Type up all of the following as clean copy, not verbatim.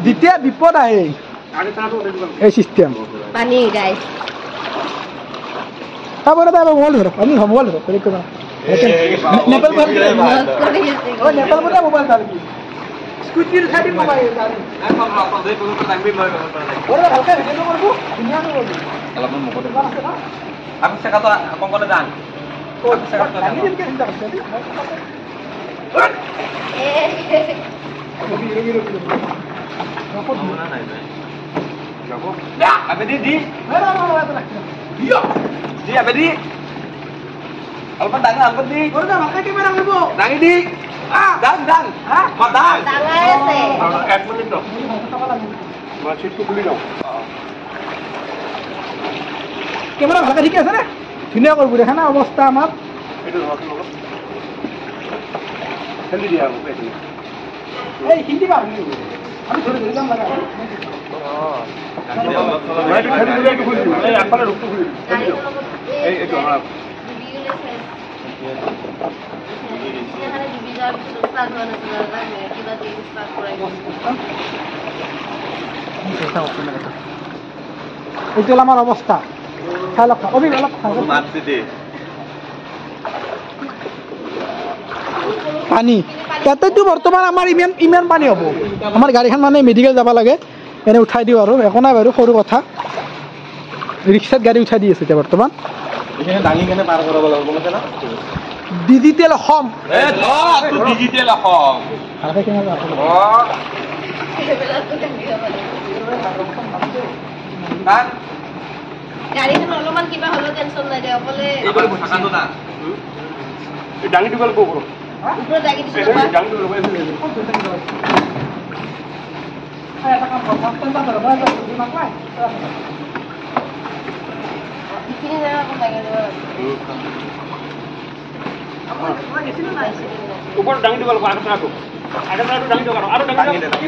যেতিয়া বিপদ আহে এই সিস্টেম পানী গাইস তারপরে তারপর মোবাইল ধরো আমি মোবাইল ধরো করে করো নেপাল নেপাল বলে মোবাইল ধরো স্কুটির সাইডে মোবাইল ধরো এখন আপন দেই কোনো টাইম মই ওরে হালকা ভিডিও করব দুনিয়া করব আলাপ মুখতে আমি সেটা তো আপন করে দান ও সেটা তো আমি দিন কে চিন্তা করছি Apa di? Di apa di? Alpan dang, alpan di. Baru dah makan kamera ibu. Dang di. Dang. Hah? Dang. Dang aja. 1 menit dong. Masih itu beli dong. Kamera ভালকে ঠিক আছে না? ধুনিয়া করব দেখা না অবস্থা আমার। এটা ধরো। হেলি দিয়া হবে এটা। এই হিন্দি বার আমি ধরে দিলাম লাগা। এইটা আমার অবস্থা পানী ইয়াতেতো বৰ্তমান আমাৰ ইমান পানী হ'ব আমাৰ গাড়ীখন মানে মেডিকেল যাব লাগে এনে উঠাই দিওঁ আৰু একো নাই বাৰু সৰু কথা ৰিক্সাত গাড়ী উঠাই দি আছে এতিয়া বৰ্তমান ডিজিটেল অসম গাড়ীখন অলপমান কিবা হলো টেনচন নাই দে অকলে ডাঙি দিব লাগিব উপরে দাগি দিছ না ডাঙি দিব লাগিব এটা কাম কর মাস্টার দাদা ভাই না পায় কিনে না কোন দাগি দেব উপর ডাঙি দিব লাগিব আগে না ডাঙি দিব আৰু ডাঙি কি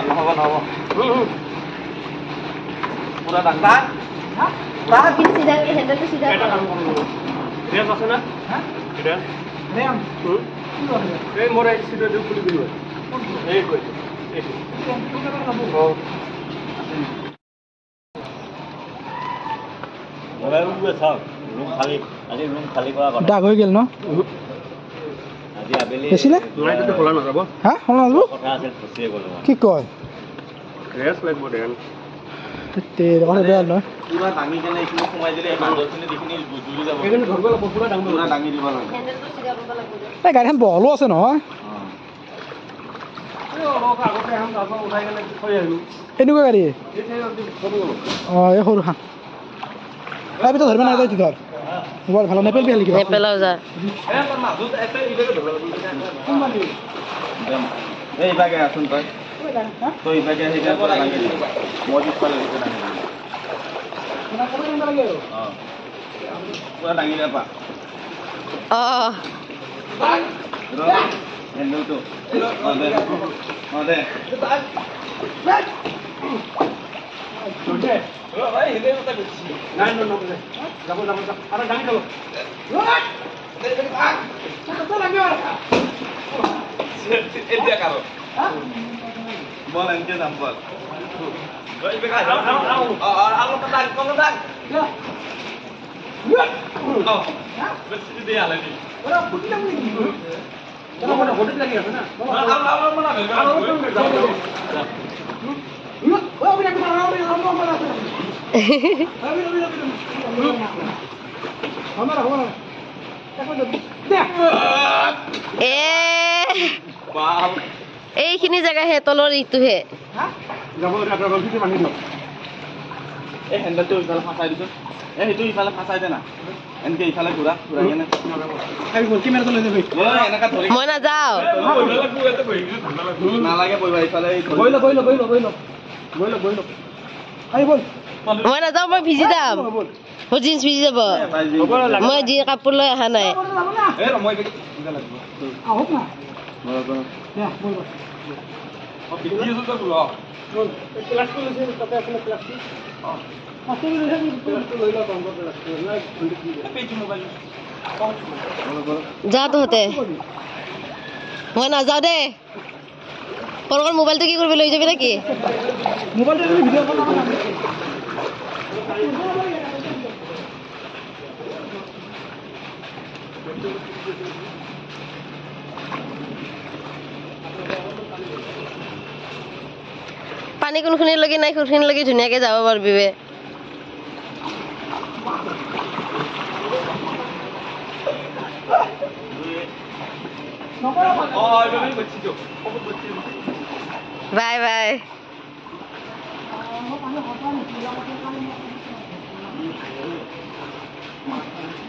নহব পুরা ডাঙা বাবা কি সিধা হ্যান্ডেল তো সিধা এটা কাম করব রেস আছে না হ্যাঁ এটা রেম এই মোরে সিধা দিও খুলি দিও এই কই ডাক হৈ গেল ন বেছিলে হা শুনালো কি কয় ৰেস লাগিব দেন তে কথা বেয়া নহয় পুৰা ডাঙি কেনে ইখিনি সোমাই দিলে মাজৰখিনি দিখিনি জুলি যাব এখানে ধরব লাগব পুরা ডাঙি দিব লাগে হ্যান্ডেল তো সিধা করব লাগবে এই গাড়ীখন বহলো আছে নহয় এনেকুৱা গাড়ী অঁ এই সৰুখন তাৰপিছত ধৰিব নাই ধৰ মোবাইল ভাল নেপেল বিয়া লিখি নেপেলাও যা এইভাগে আসুন তই এইভাগে সেইটা পৰা ডাঙি দিব মই পিছফালে দিছে ডাঙি পুৰা ডাঙি নাপা হ্যান্ডেলটো দে বল এনকে যাম বল এইখিনি জায়গা হে তলৰ ইটোহে এই হ্যান্ডেলটো ইফালে ফাঁসাই দিছো সেইটো ইফালে ফাঁসাই দে না এনকে ইফালে ঘূৰা কেনে মই নাযাওঁ নালাগে বইবা ইফালে মই নাযাওঁ মই ভিজি যাম মোৰ জিন্স ভিজি যাব মই যি কাপোৰ লৈ অহা নাই যা তহঁতে মই নাযাওঁ দে সৰকৰ মোবাইলটো কি কৰিব লৈ যাবি নেকি মোবাইলটো তুমি ভিডিঅ' বনাব না পানী কোনখিনিলৈকে নাই কোনখিনিলৈকে ধুনীয়াকে যাব পাৰবি বে bye bye Hãy subscribe cho kênh Ghiền Mì Gõ để không bỏ lỡ